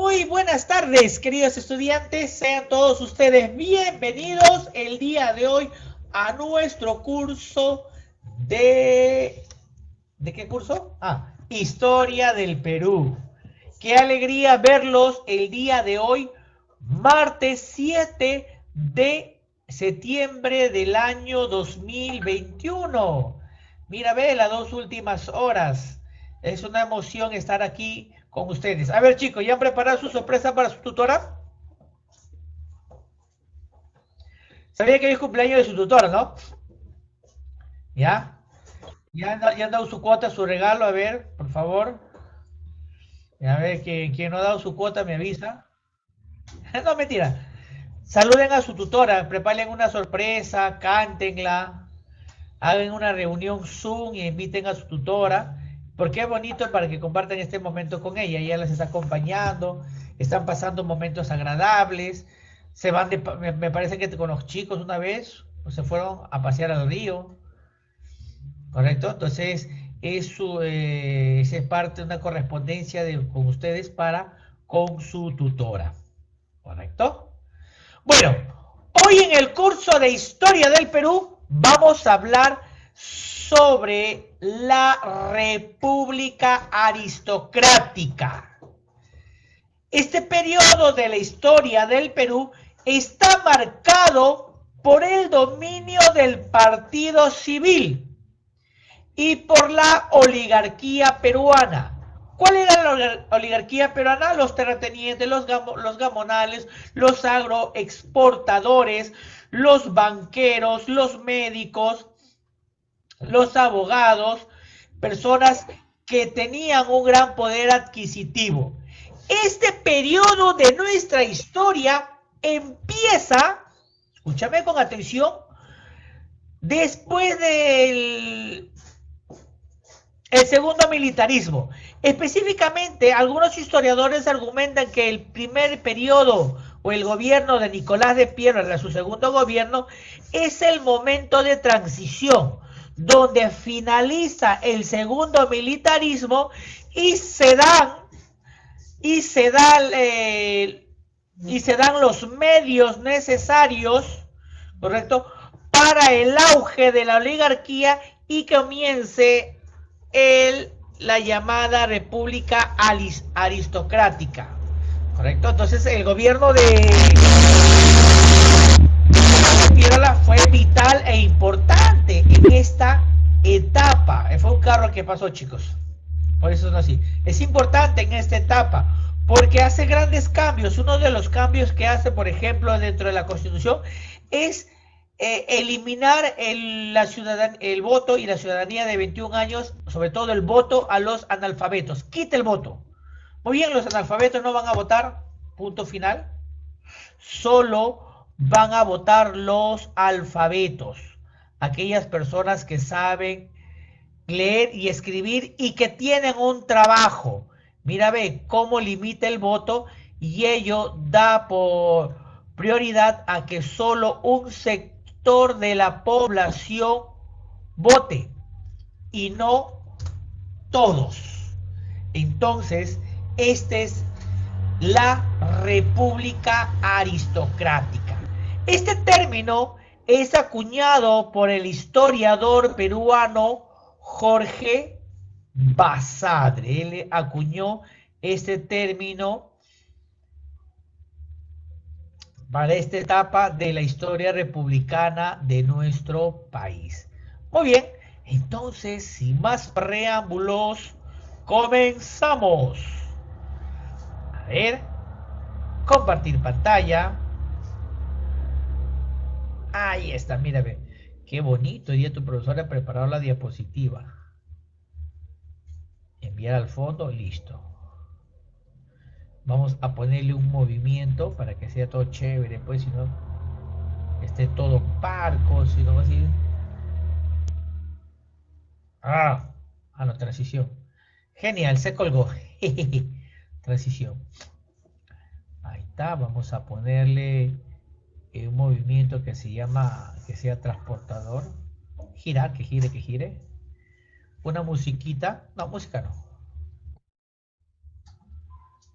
Muy buenas tardes, queridos estudiantes. Sean todos ustedes bienvenidos el día de hoy a nuestro curso de... ¿De qué curso? Historia del Perú. Qué alegría verlos el día de hoy, martes 7 de septiembre del año 2021. Mira, ve las 2 últimas horas. Es una emoción estar aquí con ustedes. A ver, chicos, ¿ya han preparado su sorpresa para su tutora? Sabía que hoy es cumpleaños de su tutora, ¿no? ¿Ya? ¿Ya han dado su cuota, su regalo? A ver, por favor. A ver, quien no ha dado su cuota me avisa. No, mentira. Saluden a su tutora, preparen una sorpresa, cántenla, hagan una reunión Zoom y inviten a su tutora, porque es bonito para que compartan este momento con ella. Ella las está acompañando, están pasando momentos agradables, se van me parece que con los chicos una vez se fueron a pasear al río, ¿correcto? Entonces, esa es parte de una correspondencia con ustedes para con su tutora, ¿correcto? Bueno, hoy en el curso de Historia del Perú vamos a hablar sobre la República Aristocrática. Este periodo de la historia del Perú está marcado por el dominio del partido civil y por la oligarquía peruana. ¿Cuál era la oligarquía peruana? Los terratenientes, los gamonales, los agroexportadores, los banqueros, los médicos, los abogados, personas que tenían un gran poder adquisitivo. Este periodo de nuestra historia empieza, escúchame con atención, después del segundo militarismo. Específicamente, algunos historiadores argumentan que el primer periodo o el gobierno de Nicolás de Piedra, su segundo gobierno, es el momento de transición, donde finaliza el segundo militarismo y se dan los medios necesarios, ¿correcto?, para el auge de la oligarquía y comience la llamada República Aristocrática, ¿correcto? Entonces el gobierno de Piedra fue vital e importante en esta etapa. Fue un carro que pasó, chicos, por eso es así. Es importante en esta etapa porque hace grandes cambios. Uno de los cambios que hace, por ejemplo, dentro de la Constitución es eliminar el voto y la ciudadanía de 21 años, sobre todo el voto a los analfabetos. Quita el voto. Muy bien, los analfabetos no van a votar, punto final. Solo van a votar los alfabetos, aquellas personas que saben leer y escribir y que tienen un trabajo. Mira, ve cómo limita el voto y ello da por prioridad a que solo un sector de la población vote y no todos. Entonces, esta es la República Aristocrática. Este término es acuñado por el historiador peruano Jorge Basadre. Él acuñó este término para esta etapa de la historia republicana de nuestro país. Muy bien, entonces, sin más preámbulos, comenzamos. A ver, compartir pantalla. Ahí está, mírame. Qué bonito, hoy día tu profesora ha preparado la diapositiva. Enviar al fondo, listo. Vamos a ponerle un movimiento para que sea todo chévere, pues, si no esté todo parco, si no así. No, transición. Genial, se colgó. Transición. Ahí está, vamos a ponerle un movimiento que se llama, que sea transportador. Girar, que gire, que gire. Una musiquita, no, música no.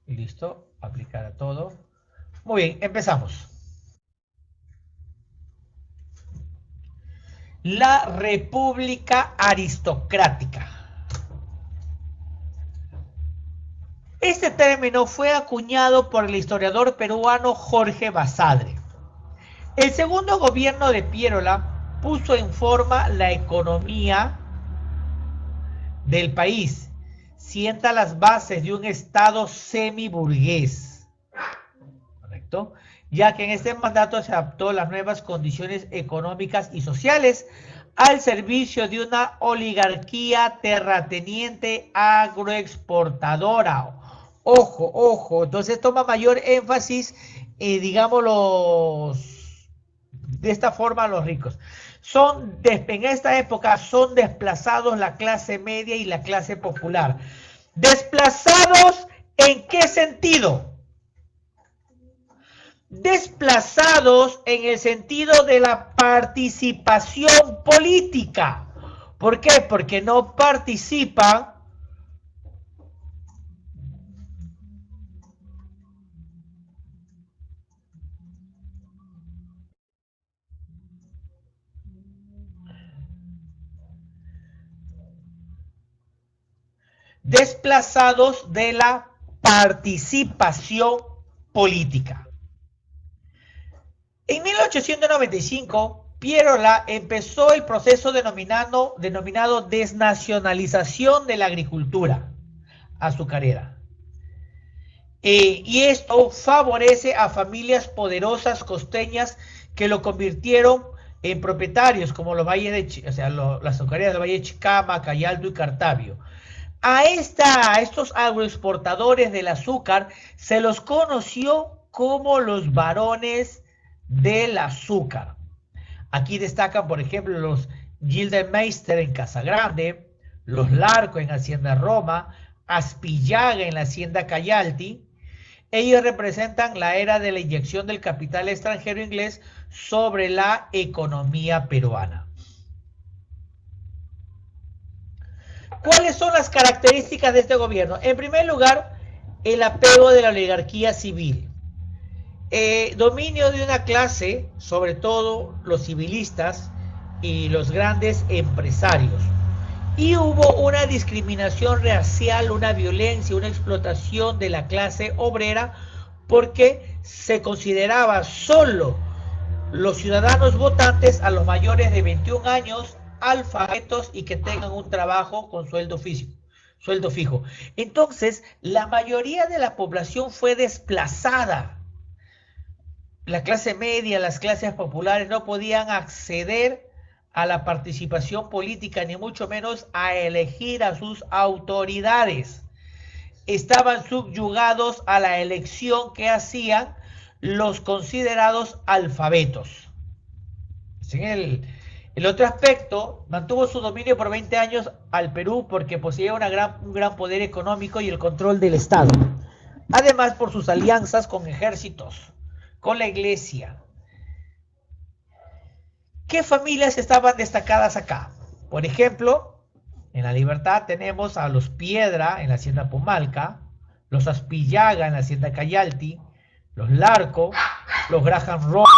Listo, aplicar a todo. Muy bien, empezamos. La República Aristocrática. Este término fue acuñado por el historiador peruano Jorge Basadre. El segundo gobierno de Pierola puso en forma la economía del país, sienta las bases de un estado semiburgués, ¿correcto? Ya que en este mandato se adaptó las nuevas condiciones económicas y sociales al servicio de una oligarquía terrateniente agroexportadora. Ojo, ojo, entonces toma mayor énfasis, digamos, de esta forma los ricos. En esta época son desplazados la clase media y la clase popular. ¿Desplazados en qué sentido? Desplazados en el sentido de la participación política. ¿Por qué? Porque no participan desplazados de la participación política. En 1895, Pierola empezó el proceso denominado desnacionalización de la agricultura azucarera. Y esto favorece a familias poderosas costeñas que lo convirtieron en propietarios, como los valles de, las azucareras del Valle de Chicama, Cayaldo y Cartavio. A estos agroexportadores del azúcar se los conoció como los varones del azúcar. Aquí destacan, por ejemplo, los Gildenmeister en Casagrande, los Larco en Hacienda Roma, Aspillaga en la Hacienda Cayalti. Ellos representan la era de la inyección del capital extranjero inglés sobre la economía peruana. ¿Cuáles son las características de este gobierno? En primer lugar, el apego de la oligarquía civil. Dominio de una clase, sobre todo los civilistas y los grandes empresarios. Y hubo una discriminación racial, una violencia, una explotación de la clase obrera porque se consideraba solo los ciudadanos votantes a los mayores de 21 años alfabetos y que tengan un trabajo con sueldo fijo. Entonces, la mayoría de la población fue desplazada. La clase media, las clases populares no podían acceder a la participación política, ni mucho menos a elegir a sus autoridades. Estaban subyugados a la elección que hacían los considerados alfabetos. En el otro aspecto, mantuvo su dominio por 20 años al Perú porque poseía un gran poder económico y el control del Estado. Además, por sus alianzas con ejércitos, con la iglesia. ¿Qué familias estaban destacadas acá? Por ejemplo, en La Libertad tenemos a los Piedra en la hacienda Pumalca, los Aspillaga en la hacienda Cayalti, los Larco, los Graham Ross,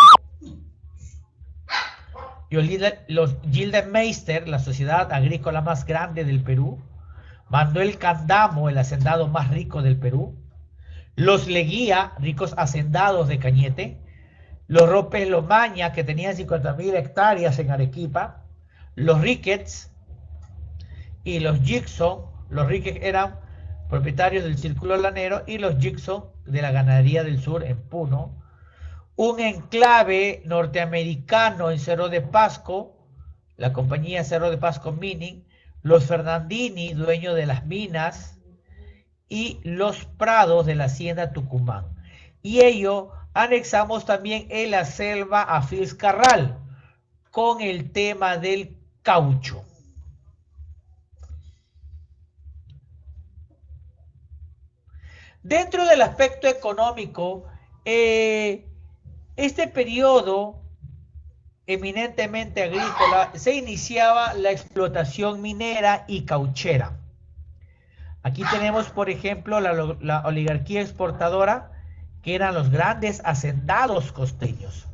los Gildenmeister, la sociedad agrícola más grande del Perú, Manuel Candamo, el hacendado más rico del Perú, los Leguía, ricos hacendados de Cañete, los Ropes Lomaña, que tenían 50.000 hectáreas en Arequipa, los Ricketts y los Gibson. Los Ricketts eran propietarios del Círculo Lanero y los Gibson de la ganadería del sur en Puno. Un enclave norteamericano en Cerro de Pasco, la compañía Cerro de Pasco Mining, los Fernandini, dueño de las minas, y los Prados de la hacienda Tucumán. Y ello anexamos también en la selva a Filscarral con el tema del caucho. Dentro del aspecto económico, este periodo eminentemente agrícola se iniciaba la explotación minera y cauchera. Aquí tenemos, por ejemplo, la oligarquía exportadora, que eran los grandes hacendados costeños,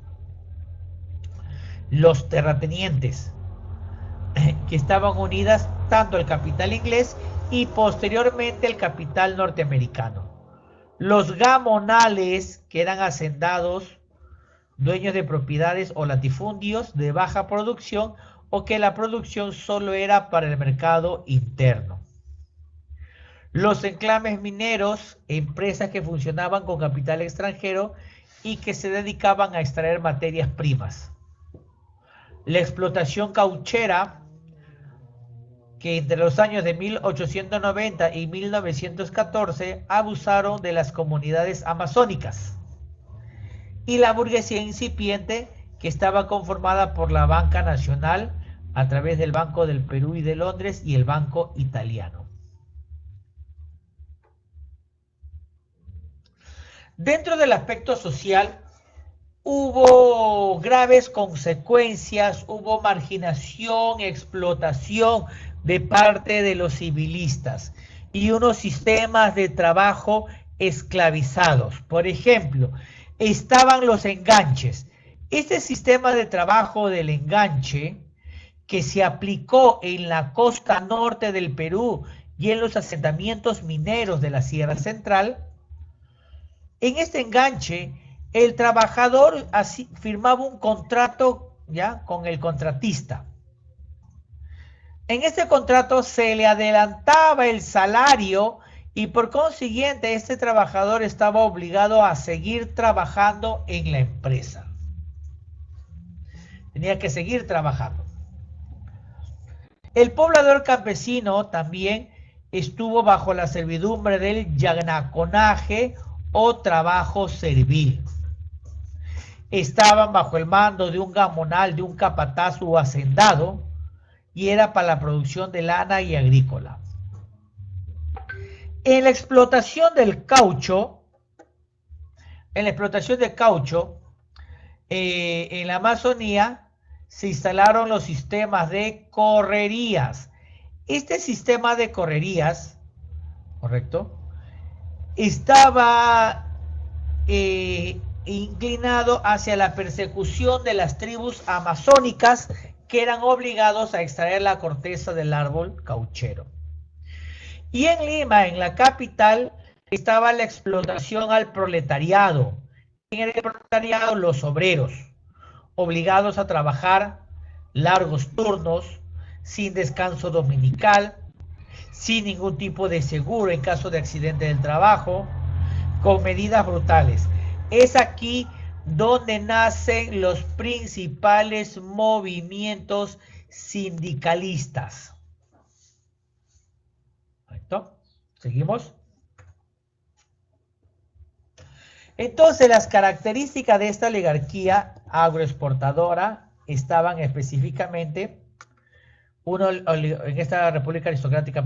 los terratenientes, que estaban unidas tanto el capital inglés y posteriormente el capital norteamericano. Los gamonales, que eran hacendados, dueños de propiedades o latifundios de baja producción o que la producción solo era para el mercado interno. Los enclaves mineros, empresas que funcionaban con capital extranjero y que se dedicaban a extraer materias primas. La explotación cauchera, que entre los años de 1890 y 1914 abusaron de las comunidades amazónicas. Y la burguesía incipiente, que estaba conformada por la banca nacional a través del Banco del Perú y de Londres y el Banco Italiano. Dentro del aspecto social, hubo graves consecuencias, hubo marginación, explotación de parte de los civilistas y unos sistemas de trabajo esclavizados. Por ejemplo, estaban los enganches. Este sistema de trabajo del enganche, que se aplicó en la costa norte del Perú y en los asentamientos mineros de la Sierra Central, en este enganche el trabajador así firmaba un contrato ya con el contratista. En este contrato se le adelantaba el salario y por consiguiente este trabajador estaba obligado a seguir trabajando en la empresa. Tenía que seguir trabajando. El poblador campesino también estuvo bajo la servidumbre del yanaconaje o trabajo servil. Estaban bajo el mando de un gamonal, de un capataz o hacendado, y era para la producción de lana y agrícola. En la explotación del caucho, en la Amazonía se instalaron los sistemas de correrías. Este sistema de correrías, ¿correcto?, estaba inclinado hacia la persecución de las tribus amazónicas que eran obligados a extraer la corteza del árbol cauchero. Y en Lima, en la capital, estaba la explotación al proletariado. ¿Quién era el proletariado? Los obreros, obligados a trabajar largos turnos, sin descanso dominical, sin ningún tipo de seguro en caso de accidente del trabajo, con medidas brutales. Es aquí donde nacen los principales movimientos sindicalistas. ¿Correcto? ¿Seguimos? Entonces, las características de esta oligarquía agroexportadora estaban específicamente, en esta república aristocrática,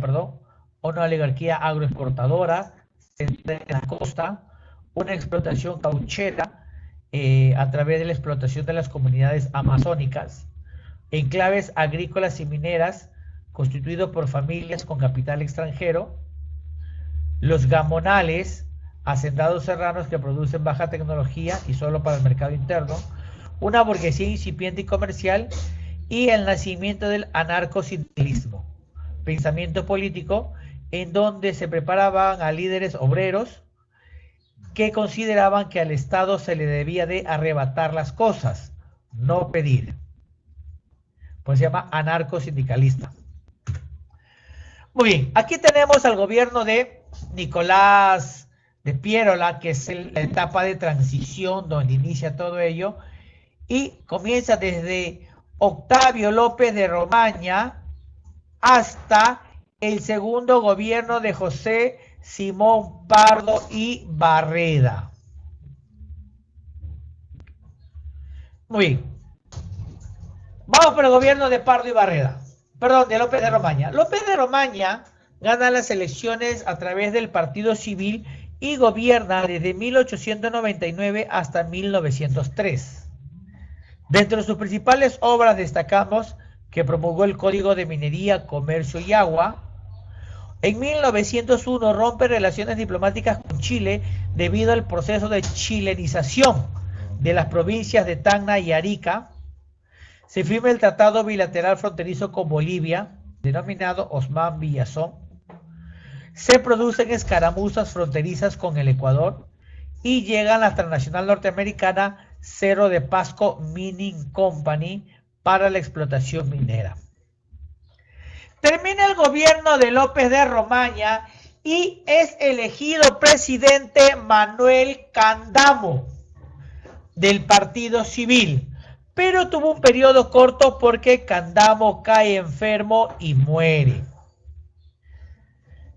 una oligarquía agroexportadora centrada en la costa, una explotación cauchera a través de la explotación de las comunidades amazónicas, enclaves agrícolas y mineras constituidos por familias con capital extranjero, los gamonales, hacendados serranos que producen baja tecnología y solo para el mercado interno, una burguesía incipiente y comercial, y el nacimiento del anarcosindicalismo, pensamiento político en donde se preparaban a líderes obreros que consideraban que al Estado se le debía de arrebatar las cosas, no pedir. Pues se llama anarcosindicalista. Muy bien, aquí tenemos al gobierno de Nicolás de Piérola, que es la etapa de transición donde inicia todo ello, y comienza desde Octavio López de Romaña hasta el segundo gobierno de José Simón Pardo y Barreda. Muy bien. Vamos por el gobierno de Pardo y Barreda. Perdón, de López de Romaña. López de Romaña gana las elecciones a través del Partido Civil y gobierna desde 1899 hasta 1903. Dentro de sus principales obras destacamos que promulgó el Código de Minería, Comercio y Agua, En 1901 rompe relaciones diplomáticas con Chile debido al proceso de chilenización de las provincias de Tacna y Arica. Se firma el tratado bilateral fronterizo con Bolivia, denominado Osman Villazón. Se producen escaramuzas fronterizas con el Ecuador y llega la transnacional norteamericana Cerro de Pasco Mining Company para la explotación minera. Termina el gobierno de López de Romaña y es elegido presidente Manuel Candamo del Partido Civil, pero tuvo un periodo corto porque Candamo cae enfermo y muere.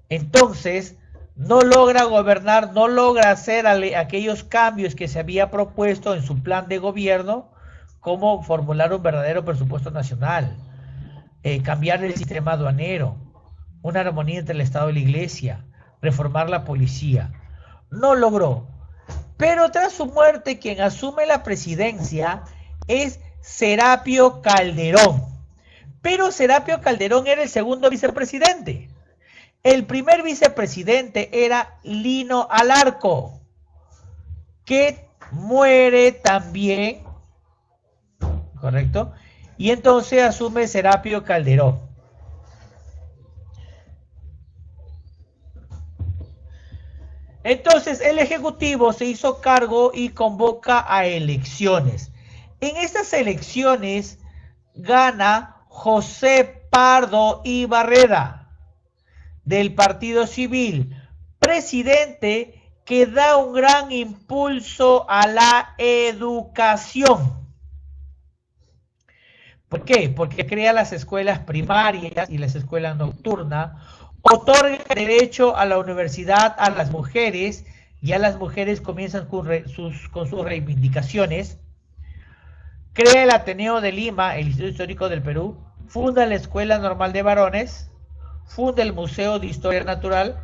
Entonces, no logra gobernar, no logra hacer aquellos cambios que se había propuesto en su plan de gobierno, como formular un verdadero presupuesto nacional, cambiar el sistema aduanero, una armonía entre el Estado y la Iglesia, reformar la policía. No logró. Pero tras su muerte, quien asume la presidencia es Serapio Calderón. Pero Serapio Calderón era el segundo vicepresidente. El primer vicepresidente era Lino Alarco, que muere también, ¿correcto? Y entonces asume Serapio Calderón. Entonces el Ejecutivo se hizo cargo y convoca a elecciones. En estas elecciones gana José Pardo y Barreda, del Partido Civil, presidente que da un gran impulso a la educación. ¿Por qué? Porque crea las escuelas primarias y las escuelas nocturnas, otorga derecho a la universidad a las mujeres, ya las mujeres comienzan con sus reivindicaciones, crea el Ateneo de Lima, el Instituto Histórico del Perú, funda la Escuela Normal de Varones, funda el Museo de Historia Natural,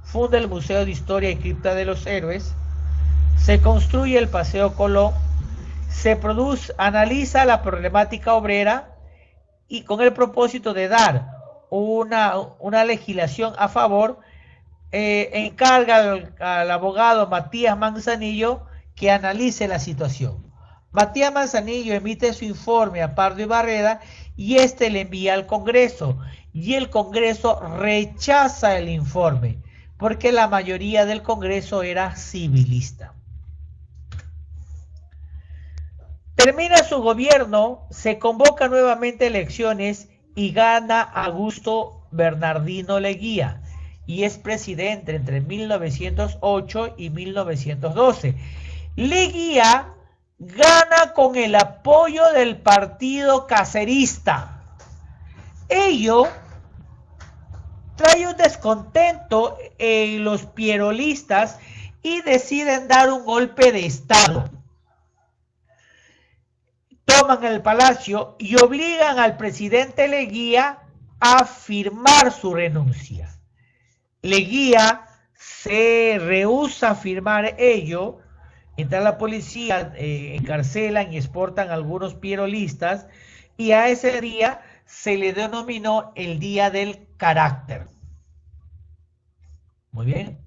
funda el Museo de Historia y Cripta de los Héroes, se construye el Paseo Colón, analiza la problemática obrera y con el propósito de dar una legislación a favor, encarga al abogado Matías Manzanillo que analice la situación. Matías Manzanillo emite su informe a Pardo y Barreda y este le envía al Congreso y el Congreso rechaza el informe porque la mayoría del Congreso era civilista. Termina su gobierno, se convoca nuevamente elecciones y gana Augusto Bernardino Leguía y es presidente entre 1908 y 1912. Leguía gana con el apoyo del partido cacerista. Ello trae un descontento en los pierolistas y deciden dar un golpe de Estado. Toman el palacio y obligan al presidente Leguía a firmar su renuncia. Leguía se rehúsa a firmar ello, entra la policía, encarcelan y exportan a algunos pierolistas y a ese día se le denominó el Día del Carácter. Muy bien.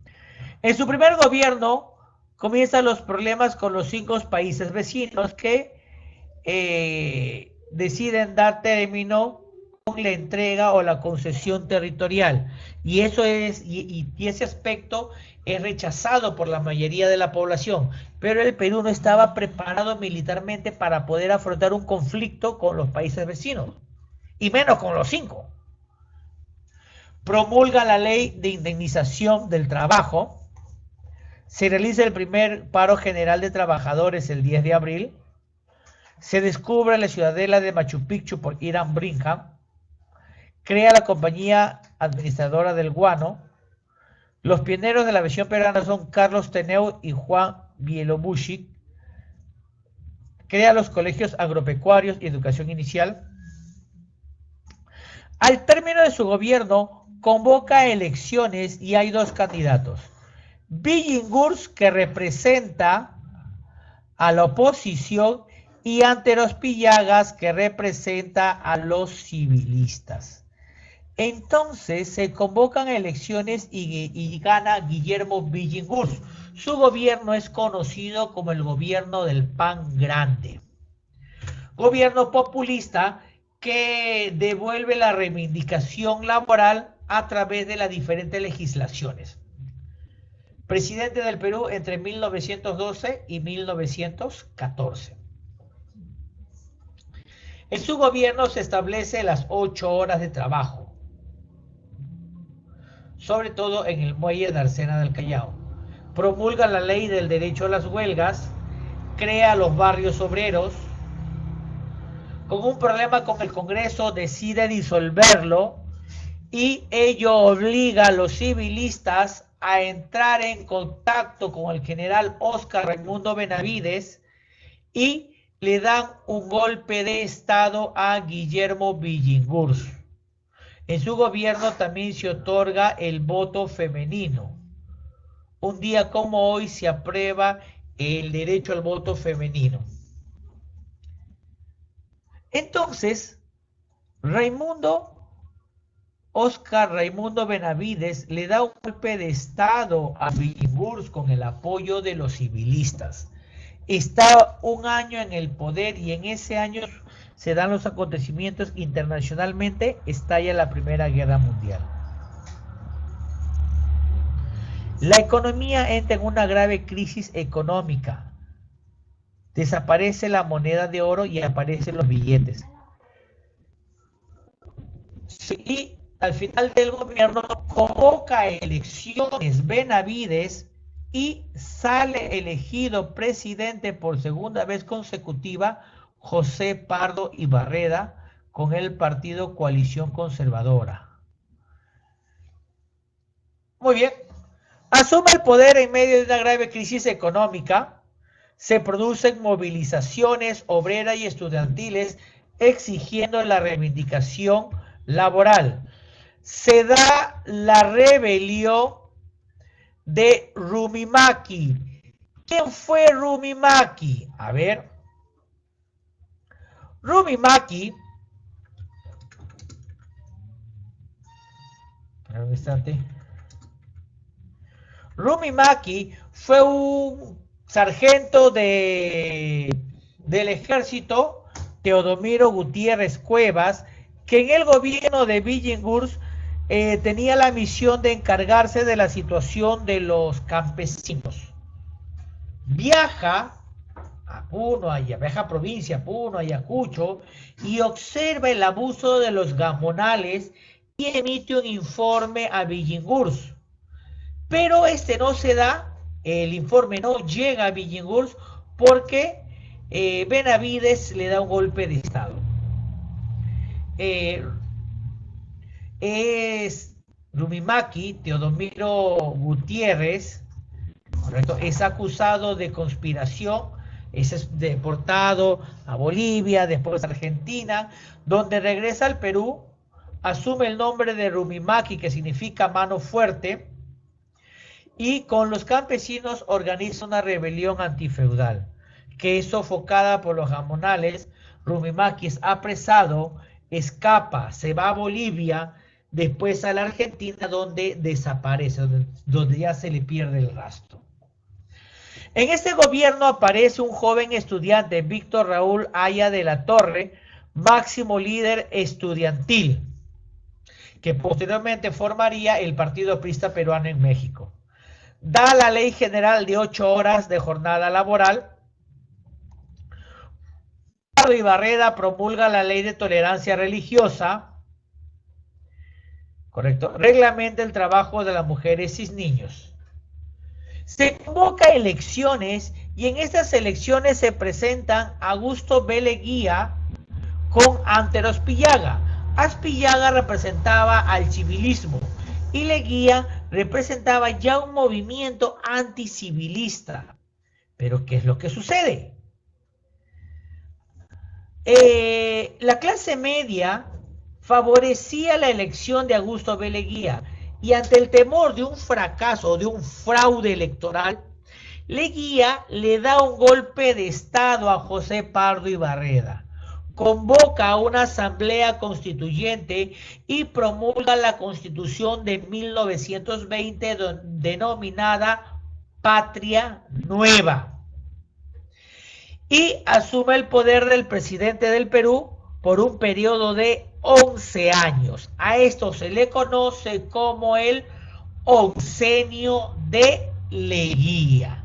En su primer gobierno comienzan los problemas con los 5 países vecinos que deciden dar término con la entrega o la concesión territorial y eso es y ese aspecto es rechazado por la mayoría de la población, pero el Perú no estaba preparado militarmente para poder afrontar un conflicto con los países vecinos y menos con los 5. Promulga la ley de indemnización del trabajo, se realiza el primer paro general de trabajadores el 10 de abril, se descubre la ciudadela de Machu Picchu por Hiram Bingham, crea la compañía administradora del guano. Los pioneros de la versión peruana son Carlos Teneu y Juan Bielobushi. Crea los colegios agropecuarios y educación inicial. Al término de su gobierno, convoca elecciones y hay 2 candidatos. Villingurs, que representa a la oposición, y Anteros Pillagas, que representa a los civilistas. Entonces se convocan elecciones y gana Guillermo Billinghurst. Su gobierno es conocido como el gobierno del pan grande. Gobierno populista que devuelve la reivindicación laboral a través de las diferentes legislaciones. Presidente del Perú entre 1912 y 1914. En su gobierno se establece las 8 horas de trabajo, sobre todo en el muelle de Arsena del Callao. Promulga la ley del derecho a las huelgas, crea los barrios obreros. Con un problema con el Congreso decide disolverlo y ello obliga a los civilistas a entrar en contacto con el general Óscar Raimundo Benavides y le dan un golpe de estado a Guillermo Billinghurst. En su gobierno también se otorga el voto femenino. Un día como hoy se aprueba el derecho al voto femenino. Entonces, Óscar Raimundo Benavides le da un golpe de estado a Billinghurst con el apoyo de los civilistas. Está un año en el poder y en ese año se dan los acontecimientos internacionalmente, estalla la Primera Guerra Mundial. La economía entra en una grave crisis económica. Desaparece la moneda de oro y aparecen los billetes. Y al final del gobierno convoca elecciones Benavides y sale elegido presidente por segunda vez consecutiva José Pardo y Barreda con el partido Coalición Conservadora. Muy bien. Asume el poder en medio de una grave crisis económica. Se producen movilizaciones obreras y estudiantiles exigiendo la reivindicación laboral. Se da la rebelión de Rumimaki. ¿Quién fue Rumimaki? A ver. Rumimaki. Un instante. Rumimaki fue un sargento del ejército, Teodomiro Gutiérrez Cuevas, que en el gobierno de Billinghurst tenía la misión de encargarse de la situación de los campesinos. Viaja a Puno, viaja a provincia, Puno, Ayacucho, y observa el abuso de los gamonales y emite un informe a Billinghurst. Pero no se da. El informe no llega a Billinghurst porque Benavides le da un golpe de estado. Es Rumimaki, Teodomiro Gutiérrez, correcto, es acusado de conspiración, es deportado a Bolivia, después a Argentina, donde regresa al Perú, asume el nombre de Rumimaki, que significa mano fuerte, y con los campesinos organiza una rebelión antifeudal, que es sofocada por los gamonales. Rumimaki es apresado, escapa, se va a Bolivia, después a la Argentina, donde desaparece, donde ya se le pierde el rastro. En este gobierno aparece un joven estudiante, Víctor Raúl Haya de la Torre, máximo líder estudiantil, que posteriormente formaría el Partido Aprista Peruano en México. Da la ley general de 8 horas de jornada laboral. Pardo y Barreda promulga la ley de tolerancia religiosa. Correcto. Reglamenta el trabajo de las mujeres y niños. Se convoca elecciones y en estas elecciones se presentan Augusto B. Leguía con Antero Aspillaga. Aspillaga representaba al civilismo y Leguía representaba ya un movimiento anticivilista. Pero ¿qué es lo que sucede? La clase media favorecía la elección de Augusto B. Leguía y ante el temor de un fracaso, de un fraude electoral, Leguía le da un golpe de estado a José Pardo y Barreda. convoca a una asamblea constituyente y promulga la Constitución de 1920 denominada Patria Nueva, y asume el poder del presidente del Perú por un periodo de 11 años. A esto se le conoce como el oncenio de Leguía,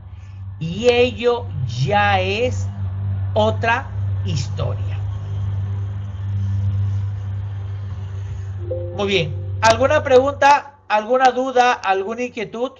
y ello ya es otra historia. Muy bien. ¿Alguna pregunta, alguna duda, alguna inquietud?